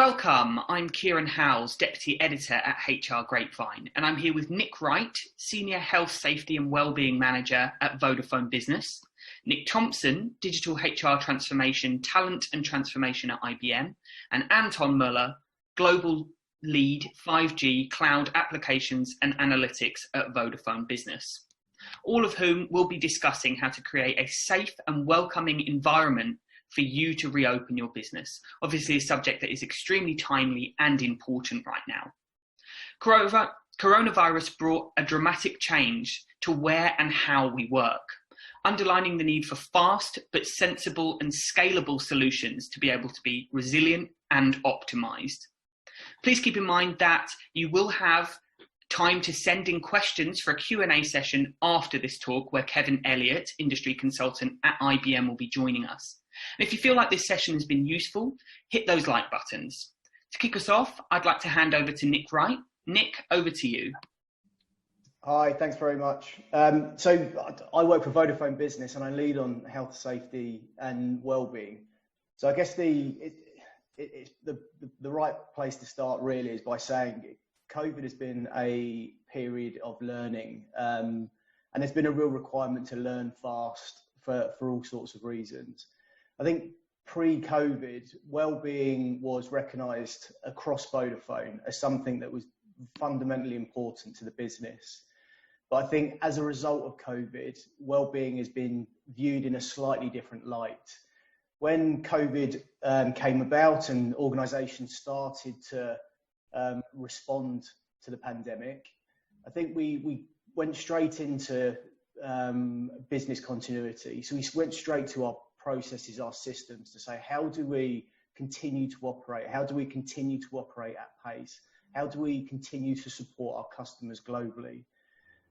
Welcome, I'm Kieran Howells, Deputy Editor at HR Grapevine, and I'm here with Nick Wright, Senior Health, Safety and Wellbeing Manager at Vodafone Business, Nick Thompson, Digital HR Transformation, Talent and Transformation at IBM, and Anton Muller, Global Lead 5G Cloud Applications and Analytics at Vodafone Business. All of whom will be discussing how to create a safe and welcoming environment for you to reopen your business. Obviously a subject that is extremely timely and important right now. Coronavirus brought a dramatic change to where and how we work, underlining the need for fast but sensible and scalable solutions to be able to be resilient and optimized. Please keep in mind that you will have time to send in questions for a Q&A session after this talk, where Kevin Elliott, industry consultant at IBM, will be joining us. And if you feel like this session has been useful, hit those like buttons. To kick us off, I'd like to hand over to Nick Wright. Nick, over to you. Hi, thanks very much. So I work for Vodafone Business and I lead on health, safety and well-being. So I guess the right place to start really is by saying COVID has been a period of learning, and there's been a real requirement to learn fast for all sorts of reasons. I think pre-COVID, well-being was recognised across Vodafone as something that was fundamentally important to the business. But I think as a result of COVID, well-being has been viewed in a slightly different light. When COVID came about and organisations started to respond to the pandemic, I think we went straight into business continuity. So we went straight to our processes, our systems, to say, how do we continue to operate? How do we continue to operate at pace? How do we continue to support our customers globally?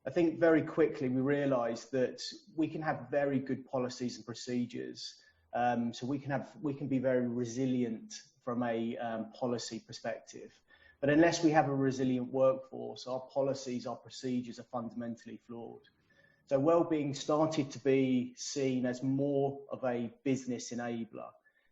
I think very quickly we realised that we can have very good policies and procedures. So we can be very resilient from a policy perspective. But unless we have a resilient workforce, our policies, our procedures are fundamentally flawed. So wellbeing started to be seen as more of a business enabler.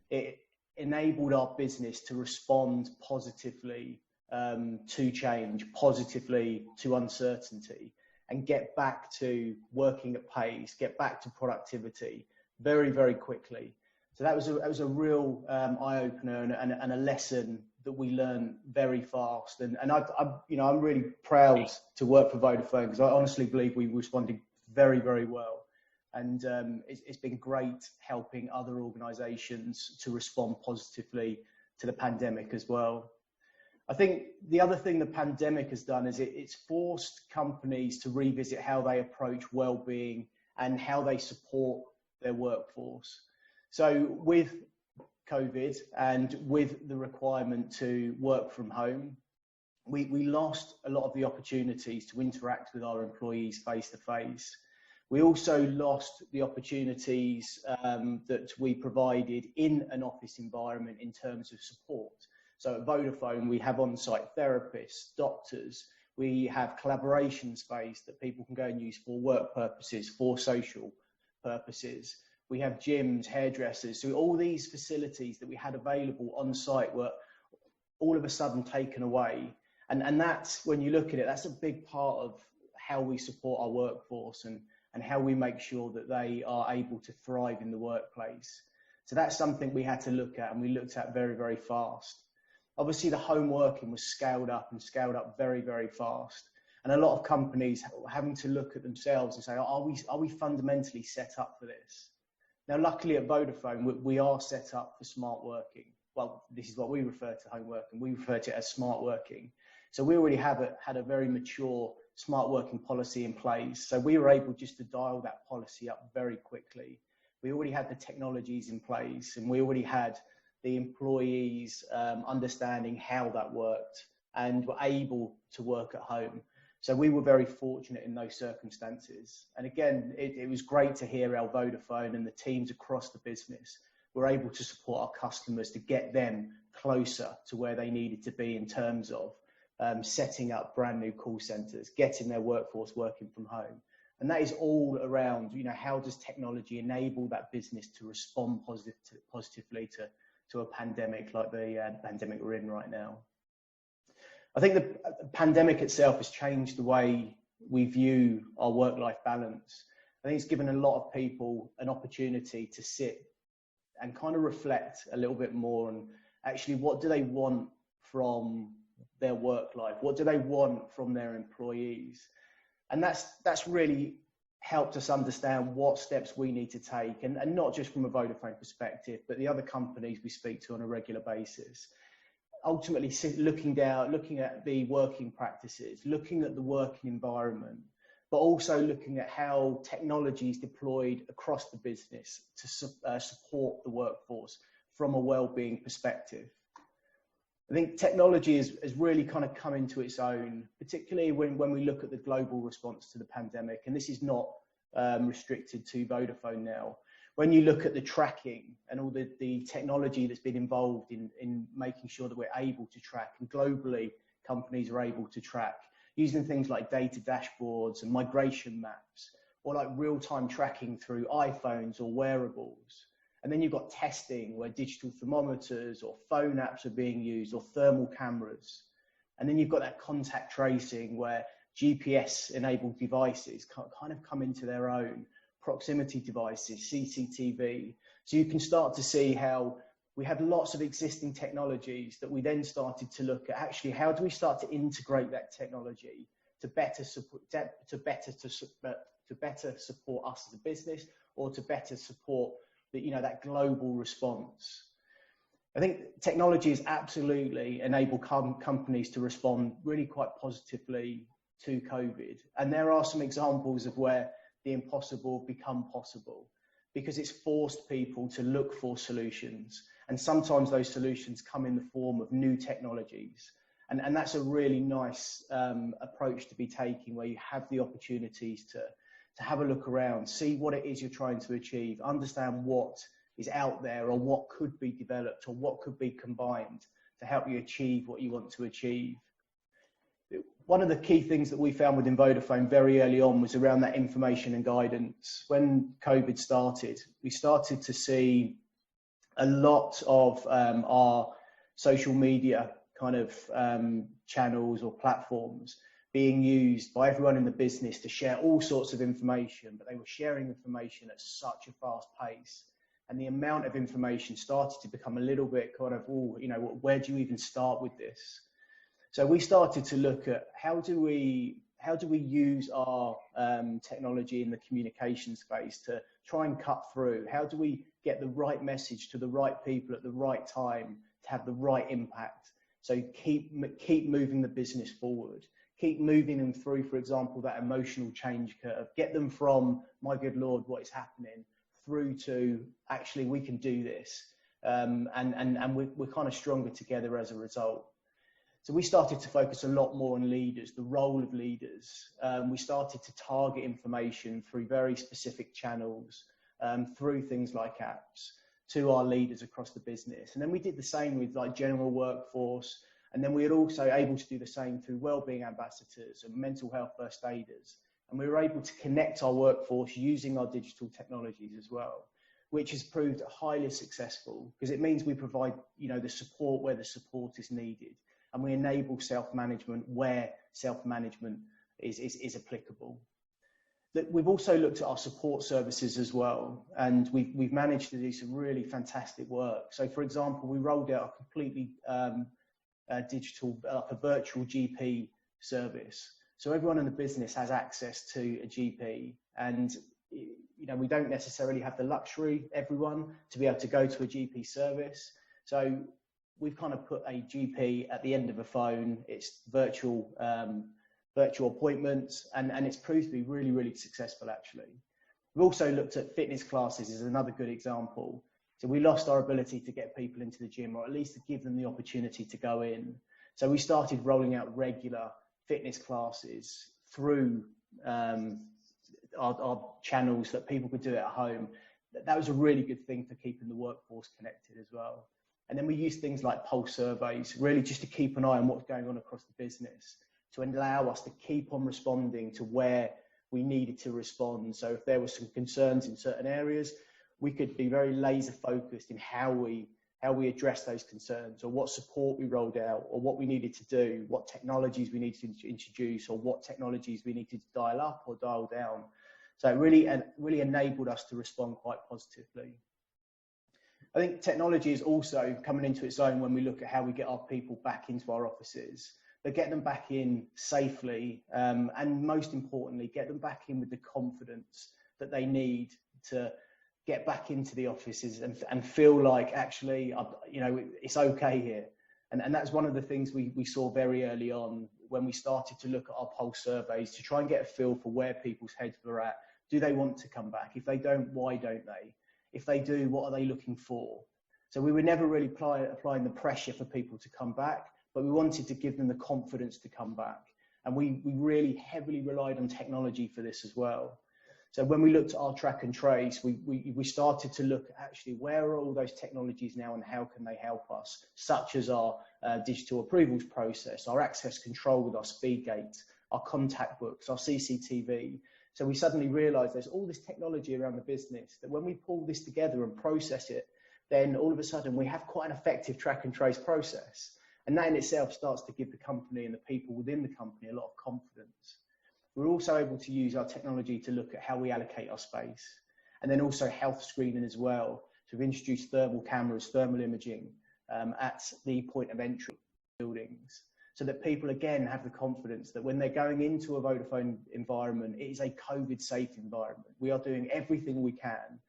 It enabled our business to respond positively to change, positively to uncertainty, and get back to working at pace, get back to productivity very, very quickly. So that was a real eye-opener and a lesson that we learned very fast. And I'm really proud to work for Vodafone, because I honestly believe we responded very, very well. And it's been great helping other organisations to respond positively to the pandemic as well. I think the other thing the pandemic has done is it's forced companies to revisit how they approach well-being and how they support their workforce. So with COVID and with the requirement to work from home, we lost a lot of the opportunities to interact with our employees face to face. We also lost the opportunities that we provided in an office environment in terms of support. So at Vodafone, we have on-site therapists, doctors, we have collaboration space that people can go and use for work purposes, for social purposes. We have gyms, hairdressers. So all these facilities that we had available on site were all of a sudden taken away. And that's, when you look at it, that's a big part of how we support our workforce and how we make sure that they are able to thrive in the workplace. So that's something we had to look at, and we looked at very, very fast. Obviously, the home working was scaled up very, very fast. And a lot of companies having to look at themselves and say, are we fundamentally set up for this? Now, luckily at Vodafone, we are set up for smart working. Well, this is what we refer to home working. We refer to it as smart working. So we already had a very mature smart working policy in place. So we were able just to dial that policy up very quickly. We already had the technologies in place, and we already had the employees understanding how that worked and were able to work at home. So we were very fortunate in those circumstances. And again, it was great to hear how Vodafone and the teams across the business were able to support our customers to get them closer to where they needed to be in terms of setting up brand new call centres, getting their workforce working from home. And that is all around, how does technology enable that business to respond positively to a pandemic like the pandemic we're in right now. I think the pandemic itself has changed the way we view our work-life balance. I think it's given a lot of people an opportunity to sit and kind of reflect a little bit more on actually what do they want from their work life? What do they want from their employees? And that's really helped us understand what steps we need to take, and not just from a Vodafone perspective, but the other companies we speak to on a regular basis. Ultimately, looking at the working practices, looking at the working environment, but also looking at how technology is deployed across the business to support the workforce from a well-being perspective. I think technology has really kind of come into its own, particularly when we look at the global response to the pandemic, and this is not restricted to Vodafone now. When you look at the tracking and all the technology that's been involved in making sure that we're able to track, and globally companies are able to track, using things like data dashboards and migration maps, or like real-time tracking through iPhones or wearables. And then you've got testing where digital thermometers or phone apps are being used, or thermal cameras. And then you've got that contact tracing where GPS-enabled devices kind of come into their own, proximity devices, CCTV. So you can start to see how we had lots of existing technologies that we then started to look at actually how do we start to integrate that technology to better support us as a business, or to better support that global response. I think technology has absolutely enabled companies to respond really quite positively to COVID. And there are some examples of where the impossible become possible, because it's forced people to look for solutions. And sometimes those solutions come in the form of new technologies. And that's a really nice approach to be taking, where you have the opportunities to have a look around, see what it is you're trying to achieve, understand what is out there, or what could be developed, or what could be combined to help you achieve what you want to achieve. One of the key things that we found within Vodafone very early on was around that information and guidance. When COVID started, we started to see a lot of our social media kind of channels or platforms being used by everyone in the business to share all sorts of information, but they were sharing information at such a fast pace. And the amount of information started to become a little bit kind of, where do you even start with this? So we started to look at how do we use our technology in the communication space to try and cut through? How do we get the right message to the right people at the right time to have the right impact? So keep moving the business forward. Keep moving them through, for example, that emotional change curve. Get them from, my good Lord, what is happening, through to, actually, we can do this. And we're kind of stronger together as a result. So we started to focus a lot more on leaders, the role of leaders. We started to target information through very specific channels, through things like apps, to our leaders across the business. And then we did the same with like general workforce. And then we were also able to do the same through wellbeing ambassadors and mental health first aiders. And we were able to connect our workforce using our digital technologies as well, which has proved highly successful, because it means we provide, the support where the support is needed. And we enable self-management where self-management is applicable. We've also looked at our support services as well, and we've managed to do some really fantastic work. So, for example, we rolled out a completely digital, a virtual GP service. So everyone in the business has access to a GP, and we don't necessarily have the luxury, everyone, to be able to go to a GP service. So we've kind of put a GP at the end of a phone. It's virtual appointments, and it's proved to be really, really successful, actually. We've also looked at fitness classes as another good example. So we lost our ability to get people into the gym, or at least to give them the opportunity to go in. So we started rolling out regular fitness classes through our channels that people could do it at home. That was a really good thing for keeping the workforce connected as well. And then we use things like pulse surveys, really just to keep an eye on what's going on across the business, to allow us to keep on responding to where we needed to respond. So if there were some concerns in certain areas, we could be very laser focused in how we how we address those concerns, or what support we rolled out, or what we needed to do, what technologies we needed to introduce, or what technologies we needed to dial up or dial down. So it really enabled us to respond quite positively. I think technology is also coming into its own when we look at how we get our people back into our offices, but get them back in safely, and most importantly, get them back in with the confidence that they need to get back into the offices and feel like, actually, it's okay here. And that's one of the things we saw very early on when we started to look at our pulse surveys to try and get a feel for where people's heads were at. Do they want to come back? If they don't, why don't they? If they do, what are they looking for? So we were never really applying the pressure for people to come back, but we wanted to give them the confidence to come back. And we really heavily relied on technology for this as well. So when we looked at our track and trace, we started to look at actually where are all those technologies now and how can they help us, such as our digital approvals process, our access control with our speed gates, our contact books, our CCTV. So we suddenly realized there's all this technology around the business that when we pull this together and process it, then all of a sudden we have quite an effective track and trace process. And that in itself starts to give the company and the people within the company a lot of confidence. We're also able to use our technology to look at how we allocate our space, and then also health screening as well. So we've introduced thermal cameras, thermal imaging at the point of entry buildings, so that people again have the confidence that when they're going into a Vodafone environment, it is a COVID safe environment. We are doing everything we can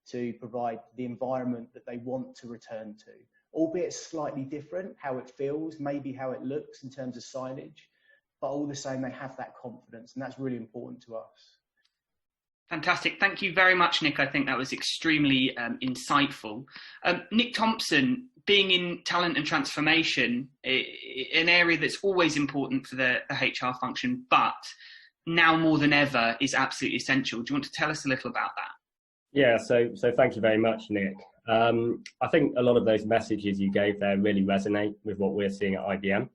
to provide the environment that they want to return to, albeit slightly different, how it feels, maybe how it looks in terms of signage, but all the same, they have that confidence, and that's really important to us. Fantastic. Thank you very much, Nick. I think that was extremely insightful. Nick Thompson, being in talent and transformation, an area that's always important for the HR function, but now more than ever is absolutely essential. Do you want to tell us a little about that? Yeah, so thank you very much, Nick. I think a lot of those messages you gave there really resonate with what we're seeing at IBM.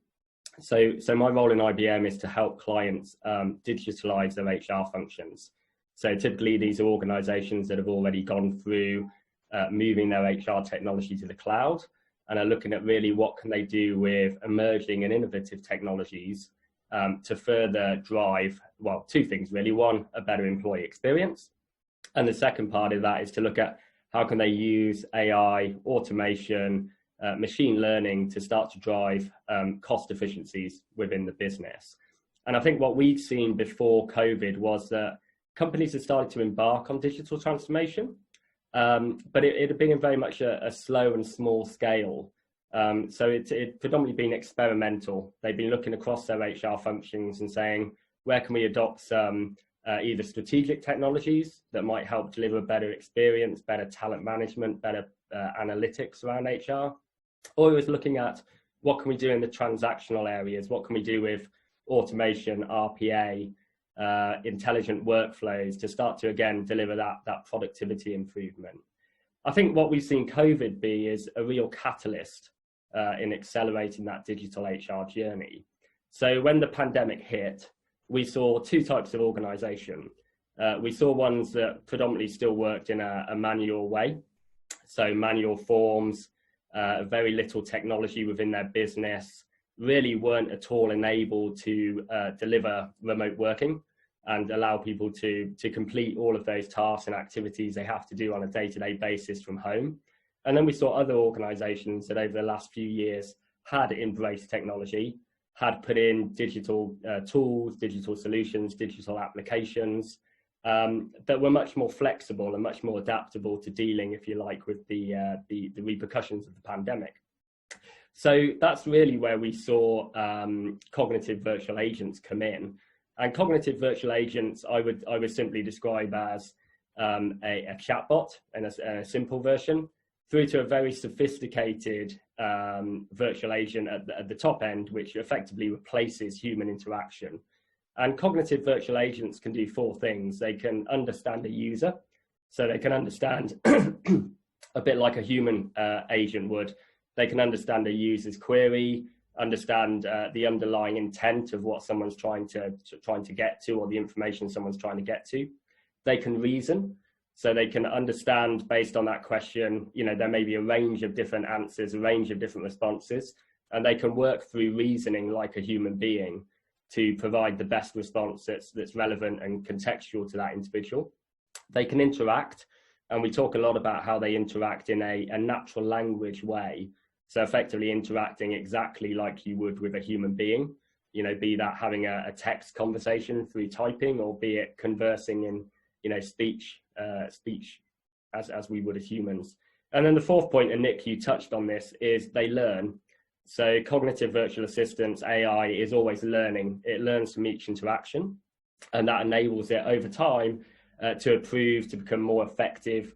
So my role in IBM is to help clients digitalize their HR functions. So typically these are organizations that have already gone through moving their HR technology to the cloud and are looking at really what can they do with emerging and innovative technologies to further drive, well, two things really. One, a better employee experience. And the second part of that is to look at how can they use AI, automation, machine learning to start to drive cost efficiencies within the business. And I think what we'd seen before COVID was that companies had started to embark on digital transformation, but it had been very much a slow and small scale. So it predominantly been experimental. They've been looking across their HR functions and saying, where can we adopt some either strategic technologies that might help deliver a better experience, better talent management, better analytics around HR, or it was looking at what can we do in the transactional areas, what can we do with automation, RPA, intelligent workflows to start to, again, deliver that productivity improvement. I think what we've seen COVID be is a real catalyst in accelerating that digital HR journey. So when the pandemic hit, we saw two types of organization. We saw ones that predominantly still worked in a manual way, so manual forms, very little technology within their business, really weren't at all enabled to deliver remote working and allow people to complete all of those tasks and activities they have to do on a day-to-day basis from home. And then we saw other organizations that over the last few years had embraced technology, had put in digital tools, digital solutions, digital applications that were much more flexible and much more adaptable to dealing, if you like, with the repercussions of the pandemic. So that's really where we saw cognitive virtual agents come in. And cognitive virtual agents, I would simply describe as a chatbot and a simple version, through to a very sophisticated virtual agent at the top end, which effectively replaces human interaction. And cognitive virtual agents can do four things. They can understand a user, so they can understand a bit like a human agent would. They can understand a user's query, understand the underlying intent of what someone's trying to get to, or the information someone's trying to get to. They can reason, So they can understand based on that question, there may be a range of different answers, a range of different responses, and they can work through reasoning like a human being to provide the best response that's relevant and contextual to that individual. They can interact, and we talk a lot about how they interact in a natural language way. So effectively interacting exactly like you would with a human being, be that having a text conversation through typing, or be it conversing in, speech as we would as humans. And then the fourth point, and Nick, you touched on this, is they learn. So cognitive virtual assistants, AI, is always learning. It learns from each interaction, and that enables it over time to improve, to become more effective,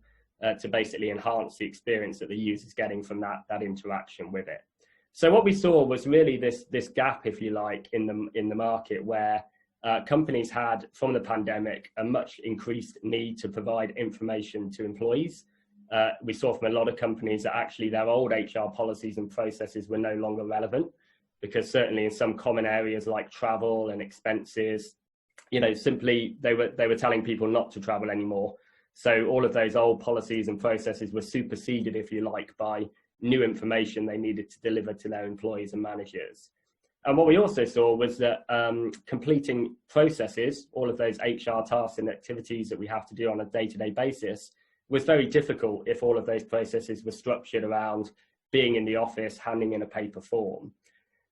to basically enhance the experience that the user's getting from that interaction with it. So what we saw was really this gap, if you like, in the market, where companies had, from the pandemic, a much increased need to provide information to employees. We saw from a lot of companies that actually their old HR policies and processes were no longer relevant, because certainly in some common areas like travel and expenses, simply they were telling people not to travel anymore. So all of those old policies and processes were superseded, if you like, by new information they needed to deliver to their employees and managers. And what we also saw was that completing processes, all of those HR tasks and activities that we have to do on a day-to-day basis, was very difficult if all of those processes were structured around being in the office, handing in a paper form.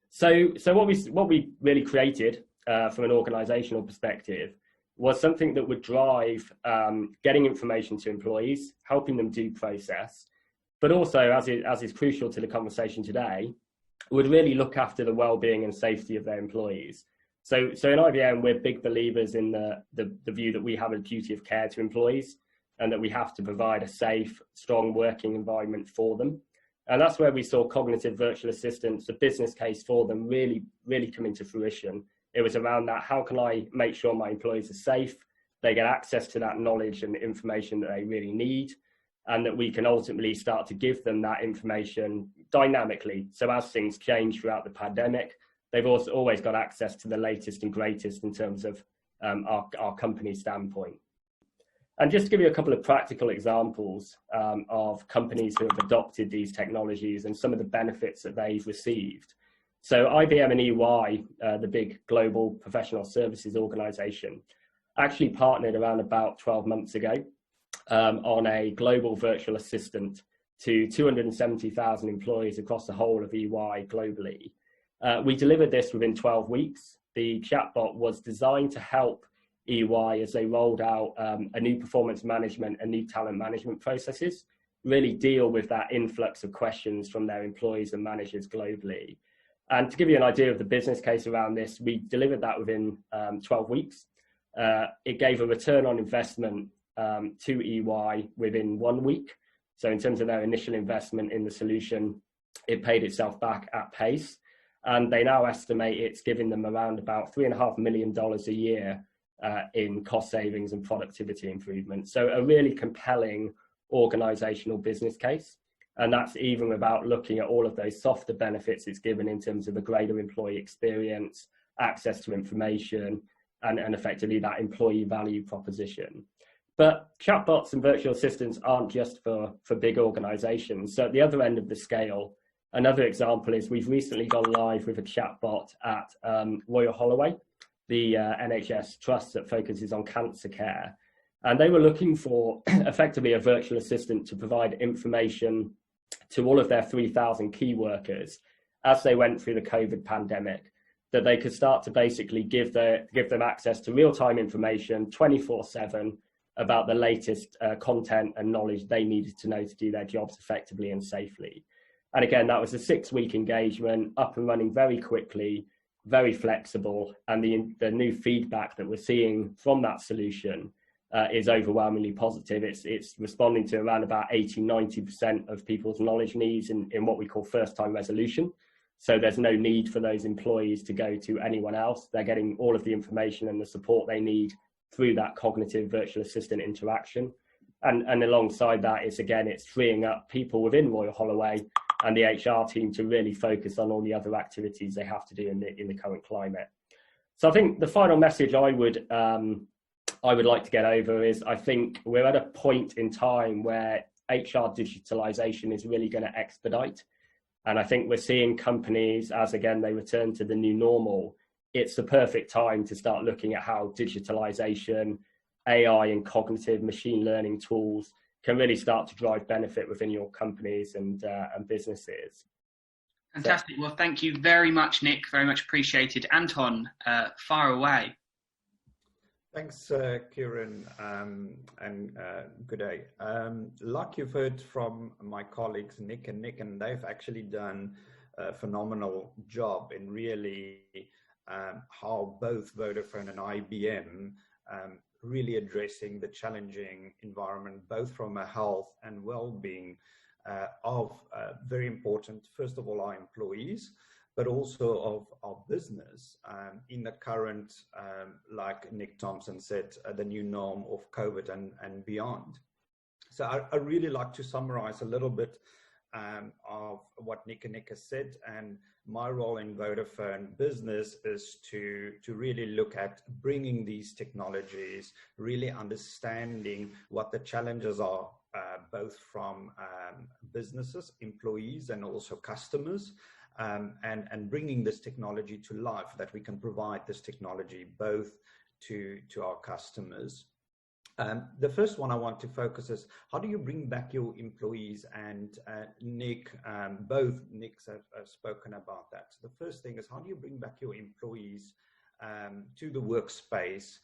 So what we really created from an organizational perspective was something that would drive getting information to employees, helping them do process, but also, as is crucial to the conversation today, would really look after the well-being and safety of their employees. So in IBM, we're big believers in the view that we have a duty of care to employees, and that we have to provide a safe, strong working environment for them. And that's where we saw cognitive virtual assistants, the business case for them, really, really come into fruition. It was around that: how can I make sure my employees are safe, they get access to that knowledge and information that they really need, and that we can ultimately start to give them that information dynamically. So as things change throughout the pandemic, they've also always got access to the latest and greatest in terms of our company standpoint. And just to give you a couple of practical examples of companies who have adopted these technologies and some of the benefits that they've received. So IBM and EY, the big global professional services organization, actually partnered around about 12 months ago on a global virtual assistant to 270,000 employees across the whole of EY globally. We delivered this within 12 weeks. The chatbot was designed to help EY as they rolled out a new performance management and new talent management processes, really deal with that influx of questions from their employees and managers globally. And to give you an idea of the business case around this, we delivered that within 12 weeks. It gave a return on investment to EY within 1 week. So in terms of their initial investment in the solution, it paid itself back at pace. And they now estimate it's giving them around about $3.5 million a year in cost savings and productivity improvements. So a really compelling organizational business case. And that's even without looking at all of those softer benefits it's given in terms of a greater employee experience, access to information, and effectively that employee value proposition. But chatbots and virtual assistants aren't just for big organizations. So at the other end of the scale, another example is we've recently gone live with a chatbot at Royal Holloway, the NHS trust that focuses on cancer care. And they were looking for effectively a virtual assistant to provide information to all of their 3,000 key workers as they went through the COVID pandemic, that they could start to basically give them access to real-time information 24/7 about the latest content and knowledge they needed to know to do their jobs effectively and safely. And again, that was a 6-week engagement, up and running very quickly, very flexible, and the new feedback that we're seeing from that solution is overwhelmingly positive. It's responding to around about 80-90% of people's knowledge needs in what we call first-time resolution. So there's no need for those employees to go to anyone else. They're getting all of the information and the support they need through that cognitive virtual assistant interaction. And alongside that, it's freeing up people within Royal Holloway and the HR team to really focus on all the other activities they have to do in the current climate. So I think the final message I would I would like to get over is I think we're at a point in time where HR digitalization is really going to expedite. And I think we're seeing companies, as again, they return to the new normal, it's the perfect time to start looking at how digitalization, AI and cognitive machine learning tools can really start to drive benefit within your companies and businesses. Fantastic. Well, thank you very much, Nick. Very much appreciated. Anton, far away. Thanks, Kieran, and good day. Like you've heard from my colleagues, Nick, and they've actually done a phenomenal job in really how both Vodafone and IBM really addressing the challenging environment, both from a health and well-being of very important, first of all, our employees, but also of our business in the current, like Nick Thompson said, the new norm of COVID and beyond. So I really like to summarize a little bit of what Nick has said, and my role in Vodafone Business is to really look at bringing these technologies, really understanding what the challenges are, both from businesses, employees, and also customers, and bringing this technology to life, that we can provide this technology both to our customers. The first one I want to focus is, how do you bring back your employees? And Nick, both Nicks have spoken about that. So the first thing is, how do you bring back your employees to the workspace,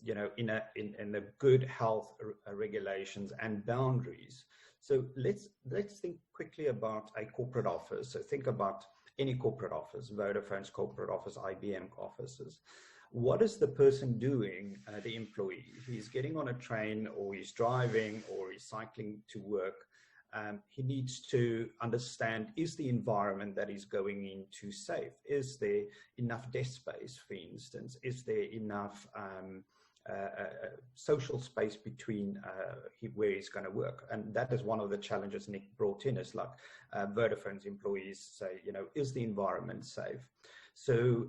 you know, in the good health regulations and boundaries? So let's think quickly about a corporate office. So think about any corporate office, Vodafone's corporate office, IBM offices. What is the person doing, the employee? He's getting on a train, or he's driving, or he's cycling to work. He needs to understand, is the environment that he's going into safe? Is there enough desk space, for instance? Is there enough social space between where he's going to work? And that is one of the challenges Nick brought in, is like Vodafone's employees say, you know, is the environment safe? So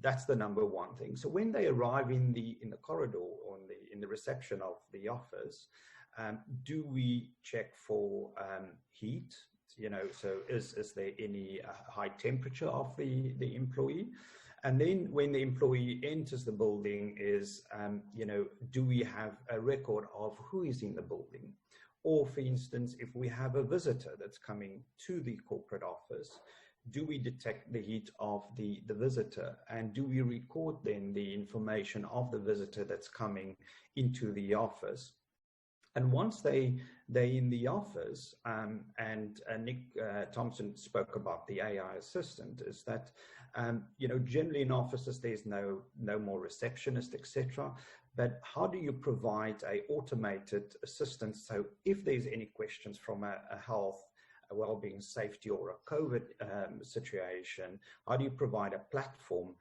that's the number one thing. So when they arrive in the corridor, or in the reception of the office, do we check for heat? You know, so is there any high temperature of the employee? And then when the employee enters the building, is, you know, do we have a record of who is in the building? Or for instance, if we have a visitor that's coming to the corporate office, do we detect the heat of the visitor? And do we record then the information of the visitor that's coming into the office? And once they're in the office, and Nick Thompson spoke about the AI assistant, is that, you know, generally in offices, there's no more receptionist, etc. But how do you provide a automated assistant? So if there's any questions from a health, a well-being, safety, or a COVID situation, how do you provide a platform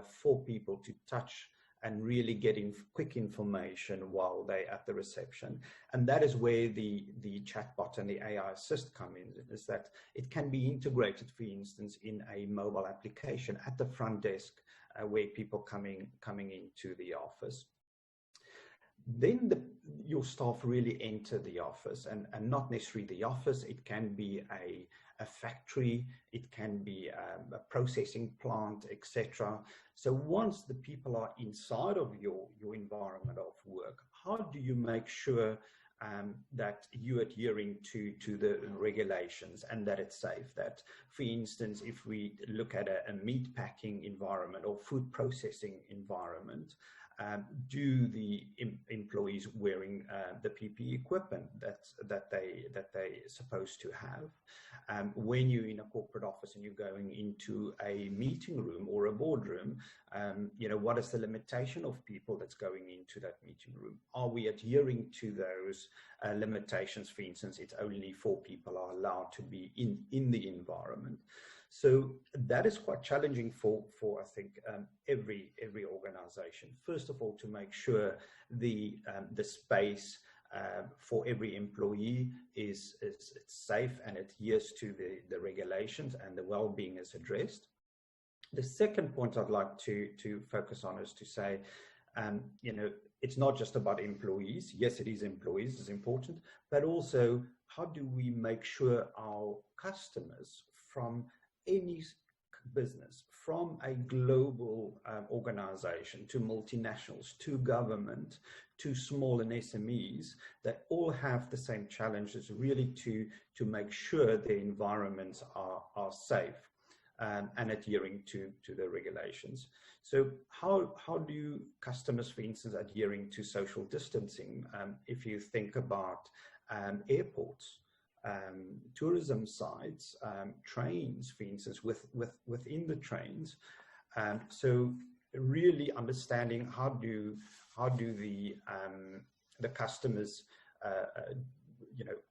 for people to touch and really get quick information while they're at the reception? And that is where the chatbot and the AI assist come in, is that it can be integrated, for instance, in a mobile application at the front desk where people coming into the office. Then your staff really enter the office, and not necessarily the office. It can be a factory, it can be a processing plant, etc. So once the people are inside of your environment of work, how do you make sure that you're adhering to the regulations and that it's safe? That, for instance, if we look at a meat packing environment or food processing environment, do the employees wearing the PPE equipment that they supposed to have? When you're in a corporate office and you're going into a meeting room or a boardroom, you know, what is the limitation of people that's going into that meeting room? Are we adhering to those limitations? For instance, it's only 4 people are allowed to be in the environment. So that is quite challenging for I think every organization. First of all, to make sure the space for every employee is safe and adheres to the regulations, and the well-being is addressed. The second point I'd like to focus on is to say, it's not just about employees. Yes, it is employees, it's important, but also how do we make sure our customers from any business, from a global organization to multinationals, to government, to small and SMEs, that all have the same challenges, really to make sure their environments are safe and adhering to the regulations. So how do customers, for instance, adhering to social distancing? If you think about airports, tourism sites, trains, for instance, within the trains. So really understanding how do the customers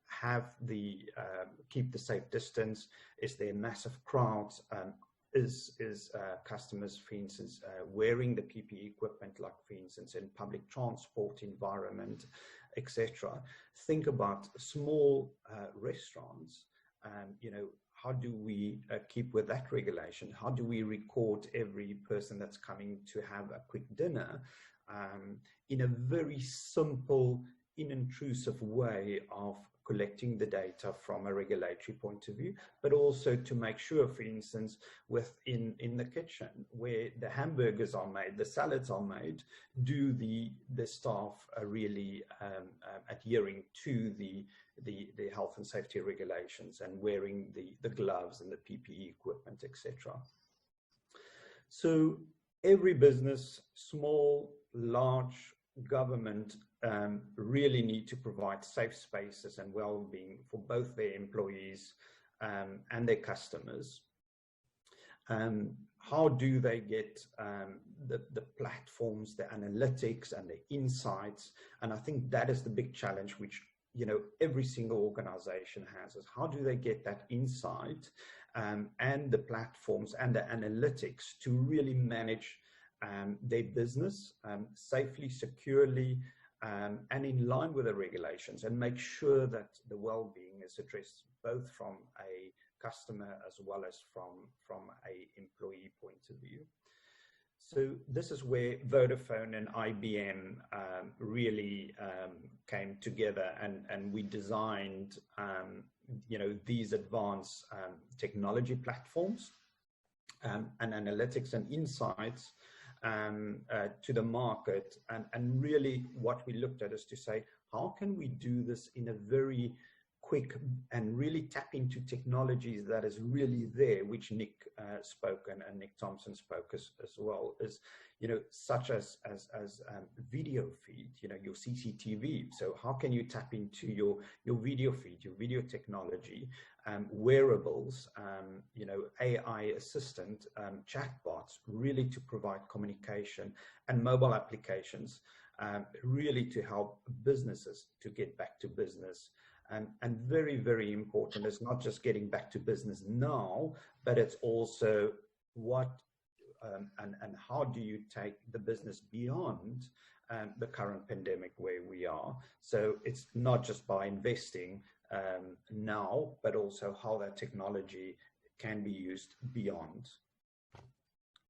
have keep the safe distance? Is there massive crowds? Is customers, for instance, wearing the PPE equipment, like for instance in public transport environment, etc. Think about small restaurants. How do we keep with that regulation? How do we record every person that's coming to have a quick dinner in a very simple, inintrusive way of collecting the data from a regulatory point of view, but also to make sure, for instance, in the kitchen where the hamburgers are made, the salads are made, do the staff really adhering to the health and safety regulations and wearing the gloves and the PPE equipment, etc. So every business, small, large, government, really need to provide safe spaces and well-being for both their employees and their customers. How do they get the platforms, the analytics and the insights? And I think that is the big challenge which every single organization has, is how do they get that insight and the platforms and the analytics to really manage their business safely, securely, and in line with the regulations, and make sure that the well-being is addressed both from a customer as well as from a employee point of view. So this is where Vodafone and IBM really came together, and we designed these advanced technology platforms and analytics and insights to the market, and really what we looked at is to say, how can we do this in a very quick and really tap into technologies that is really there, which Nick spoke and Nick Thompson spoke as well, is such as video feed, your CCTV. So how can you tap into your video feed, your video technology, wearables, AI assistant, chatbots, really to provide communication, and mobile applications, really to help businesses to get back to business. And very, very important, it's not just getting back to business now, but it's also what and how do you take the business beyond the current pandemic where we are. So it's not just by investing now, but also how that technology can be used beyond.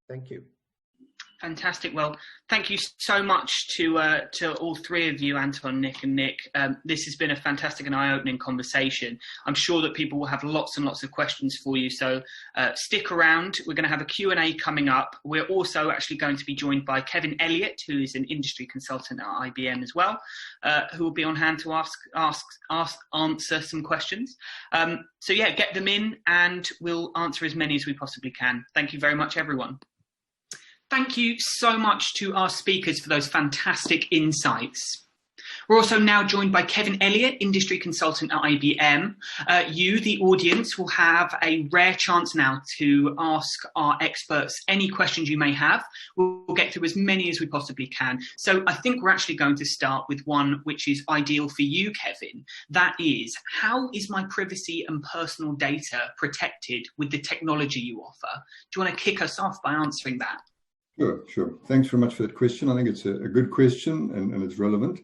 Thank you. Fantastic. Well, thank you so much to all three of you, Anton, Nick and Nick. This has been a fantastic and eye-opening conversation. I'm sure that people will have lots and lots of questions for you. So stick around. We're going to have a Q&A coming up. We're also actually going to be joined by Kevin Elliott, who is an industry consultant at IBM as well, who will be on hand to answer some questions. So yeah, get them in and we'll answer as many as we possibly can. Thank you very much, everyone. Thank you so much to our speakers for those fantastic insights. We're also now joined by Kevin Elliott, industry consultant at IBM. You, the audience, will have a rare chance now to ask our experts any questions you may have. We'll get through as many as we possibly can. So I think we're actually going to start with one which is ideal for you, Kevin. That is, how is my privacy and personal data protected with the technology you offer? Do you want to kick us off by answering that? Sure. Thanks very much for that question. I think it's a good question and it's relevant.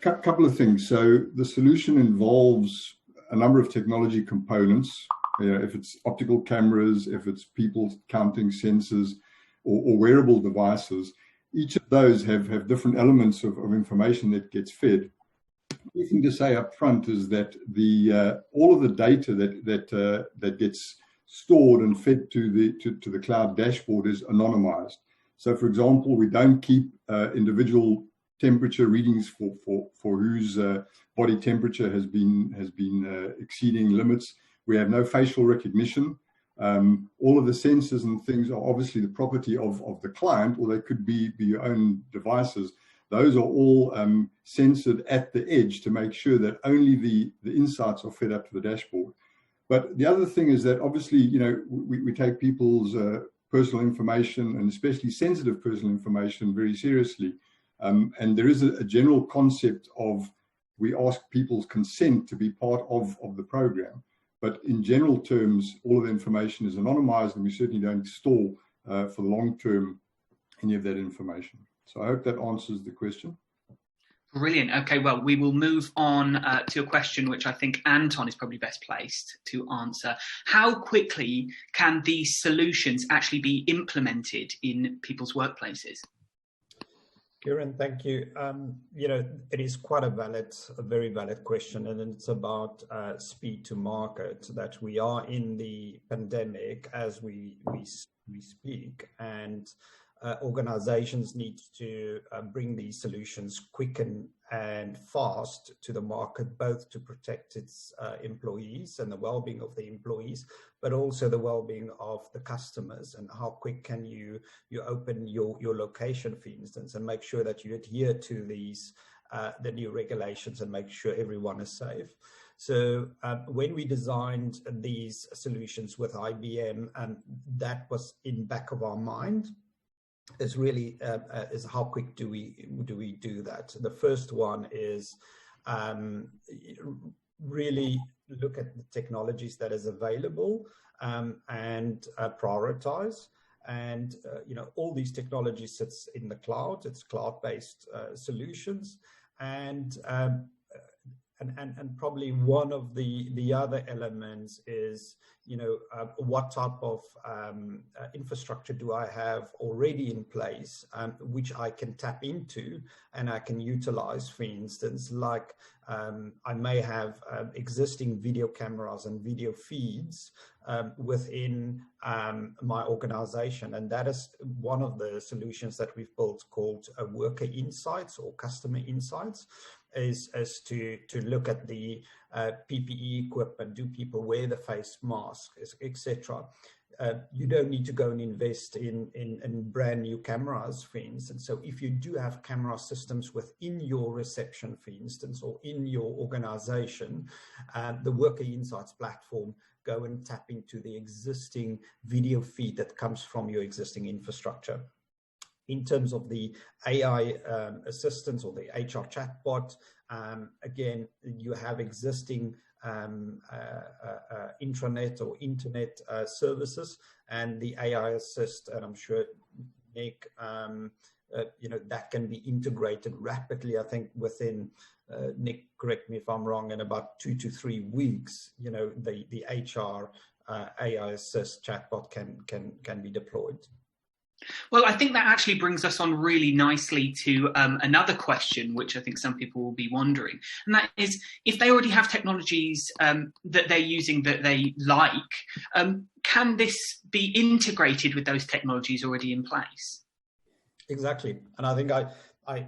Couple of things. So the solution involves a number of technology components. If it's optical cameras, if it's people counting sensors or wearable devices, each of those have different elements of information that gets fed. The thing to say up front is that all of the data that gets stored and fed to the cloud dashboard is anonymized. So, for example, we don't keep individual temperature readings for whose body temperature has been exceeding limits. We have no facial recognition. All of the sensors and things are obviously the property of the client, or they could be your own devices. Those are all censored at the edge to make sure that only the insights are fed up to the dashboard. But the other thing is that obviously, you know, we take people's personal information, and especially sensitive personal information, very seriously. And there is a general concept of, we ask people's consent to be part of the program. But in general terms, all of the information is anonymized, and we certainly don't store for the long term any of that information. So I hope that answers the question. Brilliant. Okay, well, we will move on to a question which I think Anton is probably best placed to answer. How quickly can these solutions actually be implemented in people's workplaces? Kieran, thank you. You know, it is quite a very valid question, and it's about speed to market. That we are in the pandemic as we speak, and organizations need to bring these solutions quick and fast to the market, both to protect its employees and the well-being of the employees, but also the well-being of the customers. And how quick can you open your location, for instance, and make sure that you adhere to these the new regulations and make sure everyone is safe. So when we designed these solutions with IBM, and that was in back of our mind, is really is how quick do we do that. The first one is really look at the technologies that is available and prioritize. And you know, all these technologies sits in the cloud. It's cloud-based solutions, and probably one of the other elements is, you know, what type of infrastructure do I have already in place, which I can tap into and I can utilize. For instance, like I may have existing video cameras and video feeds within my organization, and that is one of the solutions that we've built called Worker Insights or Customer Insights. Is to look at the PPE equipment. Do people wear the face mask, etc.? You don't need to go and invest in brand new cameras, for instance. So if you do have camera systems within your reception, for instance, or in your organization, the Worker Insights platform go and tap into the existing video feed that comes from your existing infrastructure. In terms of the AI assistants or the HR chatbot, again, you have existing intranet or internet services, and the AI assist, and I'm sure Nick, you know, that can be integrated rapidly. I think within, Nick, correct me if I'm wrong, in about 2 to 3 weeks, you know, the HR AI assist chatbot can be deployed. Well, I think that actually brings us on really nicely to another question, which I think some people will be wondering. And that is, if they already have technologies that they're using that they like, can this be integrated with those technologies already in place? Exactly. And I think I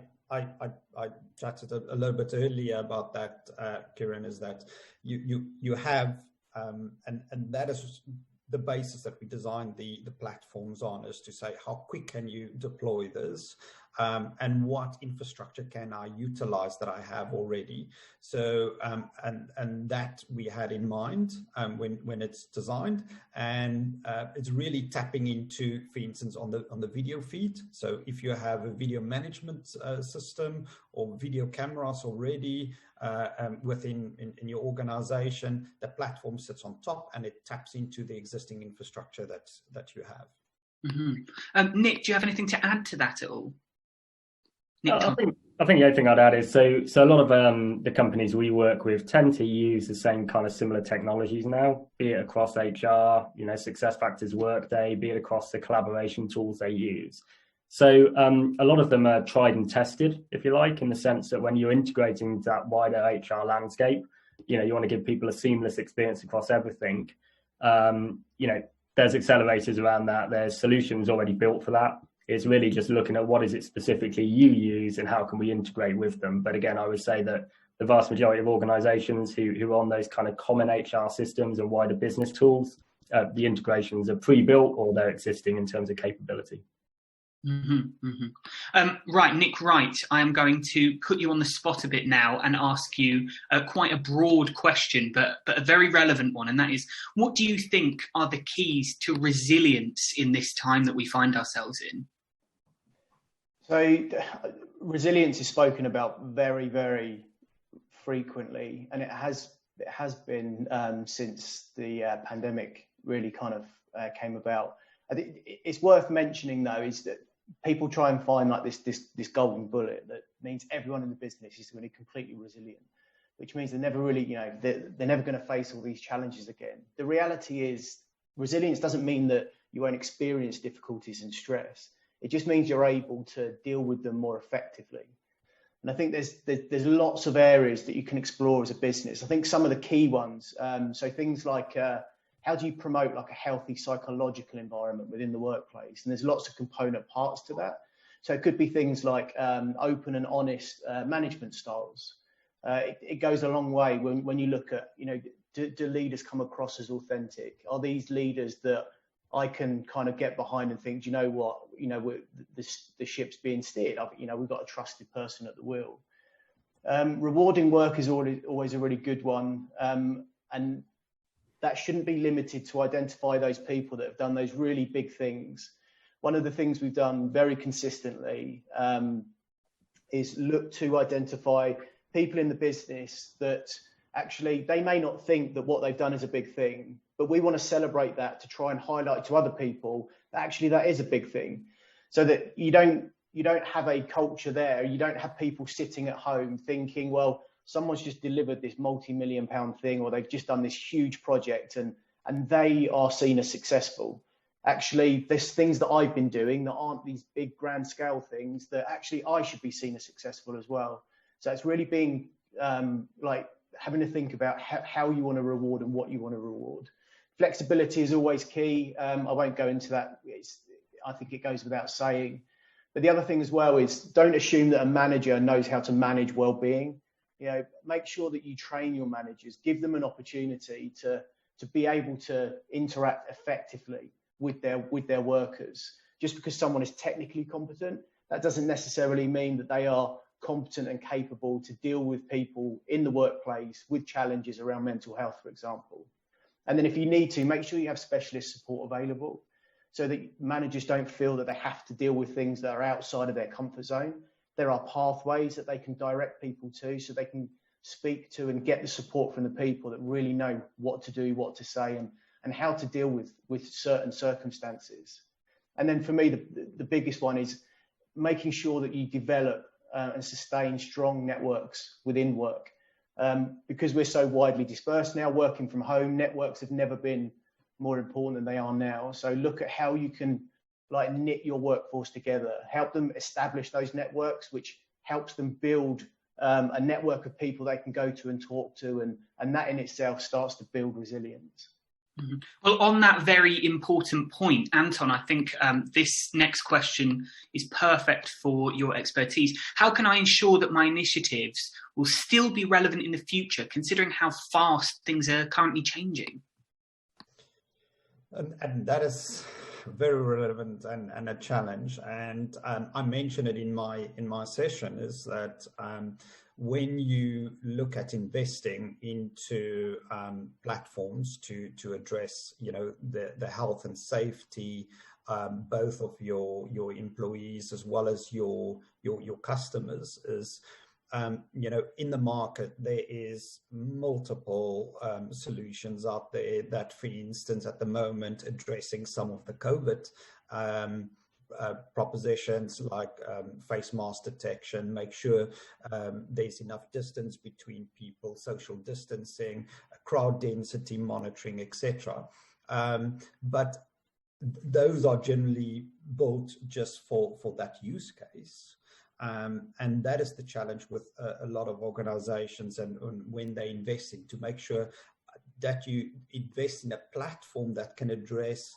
chatted a little bit earlier about that, Kieran, is that you have, and that is the basis that we designed the platforms on, is to say, how quick can you deploy this, and what infrastructure can I utilize that I have already? So and that we had in mind when it's designed, and it's really tapping into, for instance, on the video feed. So if you have a video management system or video cameras already within in your organization, the platform sits on top and it taps into the existing infrastructure that you have. Mm-hmm. Nick, do you have anything to add to that at all? I think the only thing I'd add is, so a lot of the companies we work with tend to use the same kind of similar technologies now, be it across HR, you know, SuccessFactors, Workday, be it across the collaboration tools they use. So a lot of them are tried and tested, if you like, in the sense that when you're integrating that wider HR landscape, you want to give people a seamless experience across everything. There's accelerators around that. There's solutions already built for that. It's really just looking at what is it specifically you use and how can we integrate with them. But again, I would say that the vast majority of organizations who are on those kind of common HR systems and wider business tools, the integrations are pre-built or they're existing in terms of capability. Right, Nick Wright, I am going to put you on the spot a bit now and ask you quite a broad question, but a very relevant one. And that is, what do you think are the keys to resilience in this time that we find ourselves in? So resilience is spoken about very, very frequently, and it has been since the pandemic really kind of came about. I think it's worth mentioning, though, is that people try and find like this golden bullet that means everyone in the business is really completely resilient, which means they're never really, they're never going to face all these challenges again. The reality is resilience doesn't mean that you won't experience difficulties and stress. It just means you're able to deal with them more effectively. And I think there's lots of areas that you can explore as a business. I think some of the key ones, so things like how do you promote like a healthy psychological environment within the workplace? And there's lots of component parts to that. So it could be things like open and honest management styles. It goes a long way when you look at, do leaders come across as authentic? Are these leaders that I can kind of get behind and think, do you know what, the ship's being steered. We've got a trusted person at the wheel. Rewarding work is always a really good one. And that shouldn't be limited to identify those people that have done those really big things. One of the things we've done very consistently is look to identify people in the business that actually they may not think that what they've done is a big thing, but we want to celebrate that to try and highlight to other people that actually that is a big thing, so that you don't have a culture there. You don't have people sitting at home thinking, well, someone's just delivered this multi-million-pound thing, or they've just done this huge project and they are seen as successful. Actually, there's things that I've been doing that aren't these big grand scale things that actually I should be seen as successful as well. So it's really being like having to think about how you want to reward and what you want to reward. Flexibility is always key. I won't go into that. I think it goes without saying. But the other thing as well is don't assume that a manager knows how to manage well-being. Make sure that you train your managers, give them an opportunity to be able to interact effectively with their workers. Just because someone is technically competent, that doesn't necessarily mean that they are competent and capable to deal with people in the workplace with challenges around mental health, for example. And then if you need to, make sure you have specialist support available so that managers don't feel that they have to deal with things that are outside of their comfort zone. There are pathways that they can direct people to so they can speak to and get the support from the people that really know what to do, what to say, and how to deal with certain circumstances. And then for me, the biggest one is making sure that you develop and sustain strong networks within work. Because we're so widely dispersed now, working from home, networks have never been more important than they are now. So look at how you can knit your workforce together, help them establish those networks, which helps them build a network of people they can go to and talk to, and that in itself starts to build resilience. Mm-hmm. Well, on that very important point, Anton, I think this next question is perfect for your expertise. How can I ensure that my initiatives will still be relevant in the future, considering how fast things are currently changing? And that is very relevant and a challenge. And I mentioned it in my session, is that when you look at investing into platforms to address, the health and safety, both of your employees as well as your customers, is in the market, there is multiple solutions out there that, for instance, at the moment, addressing some of the COVID propositions like face mask detection, make sure there's enough distance between people, social distancing, crowd density monitoring, etc. But those are generally built just for that use case. And that is the challenge with a lot of organizations, and when they invest in, to make sure that you invest in a platform that can address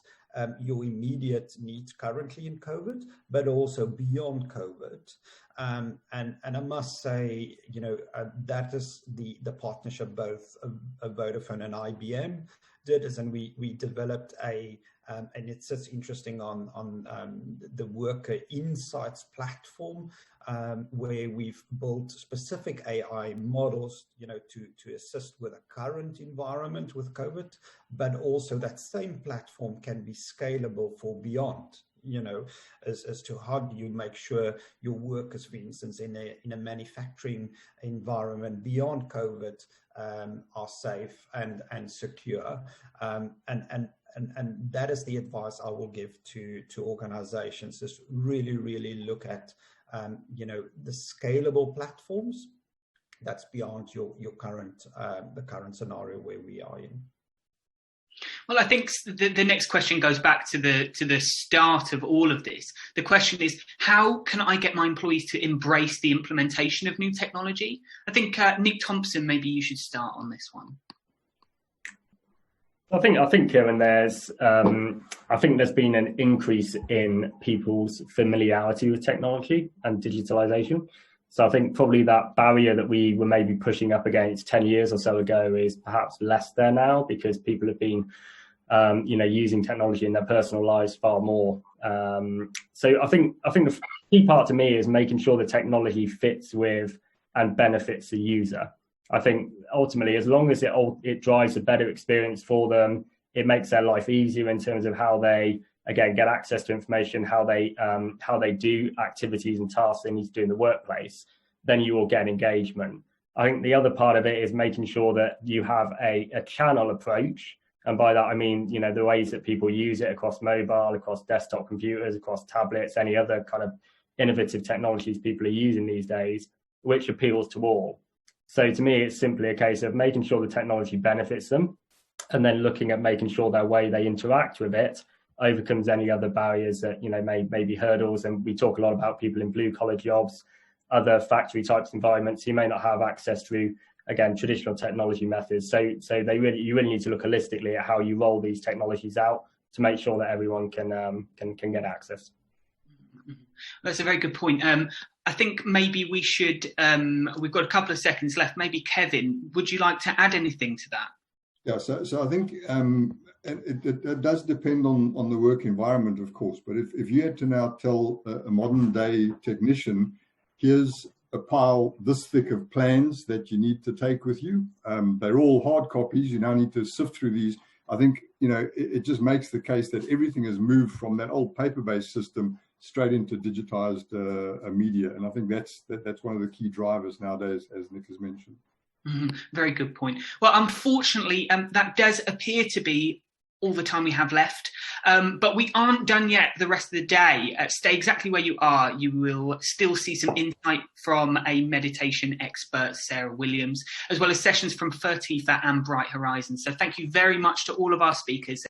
your immediate needs currently in COVID, but also beyond COVID. And I must say, that is the partnership both Vodafone and IBM did, and we developed and it sits interesting on the Worker Insights platform, where we've built specific AI models, to assist with a current environment with COVID, but also that same platform can be scalable for beyond, as to how do you make sure your workers, for instance, in a manufacturing environment beyond COVID, are safe and secure, and that is the advice I will give to organizations, is really look at the scalable platforms that's beyond your current the current scenario where we are in. Well, I think the next question goes back to the start of all of this. The question is, how can I get my employees to embrace the implementation of new technology? I think Nick Thompson, maybe you should start on this one. I think, Kieran, there's been an increase in people's familiarity with technology and digitalization. So I think probably that barrier that we were maybe pushing up against 10 years or so ago is perhaps less there now, because people have been, using technology in their personal lives far more. So I think the key part to me is making sure the technology fits with and benefits the user. I think ultimately, as long as it drives a better experience for them, it makes their life easier in terms of how they, again, get access to information, how they do activities and tasks they need to do in the workplace, then you will get engagement. I think the other part of it is making sure that you have a channel approach. And by that, I mean, the ways that people use it across mobile, across desktop computers, across tablets, any other kind of innovative technologies people are using these days, which appeals to all. So to me, it's simply a case of making sure the technology benefits them, and then looking at making sure their way they interact with it overcomes any other barriers that may be hurdles. And we talk a lot about people in blue collar jobs, other factory types environments who may not have access through, again, traditional technology methods. So you really need to look holistically at how you roll these technologies out to make sure that everyone can get access. That's a very good point. I think maybe we should, we've got a couple of seconds left. Maybe Kevin, would you like to add anything to that? Yeah, so I think it does depend on the work environment, of course. But if you had to now tell a modern day technician, here's a pile this thick of plans that you need to take with you. They're all hard copies. You now need to sift through these. I think, it just makes the case that everything has moved from that old paper-based system straight into digitized media. And I think that's one of the key drivers nowadays, as Nick has mentioned. Mm-hmm. Very good point. Well, unfortunately, that does appear to be all the time we have left. But we aren't done yet the rest of the day. Stay exactly where you are. You will still see some insight from a meditation expert, Sarah Williams, as well as sessions from Fertifa and Bright Horizons. So thank you very much to all of our speakers.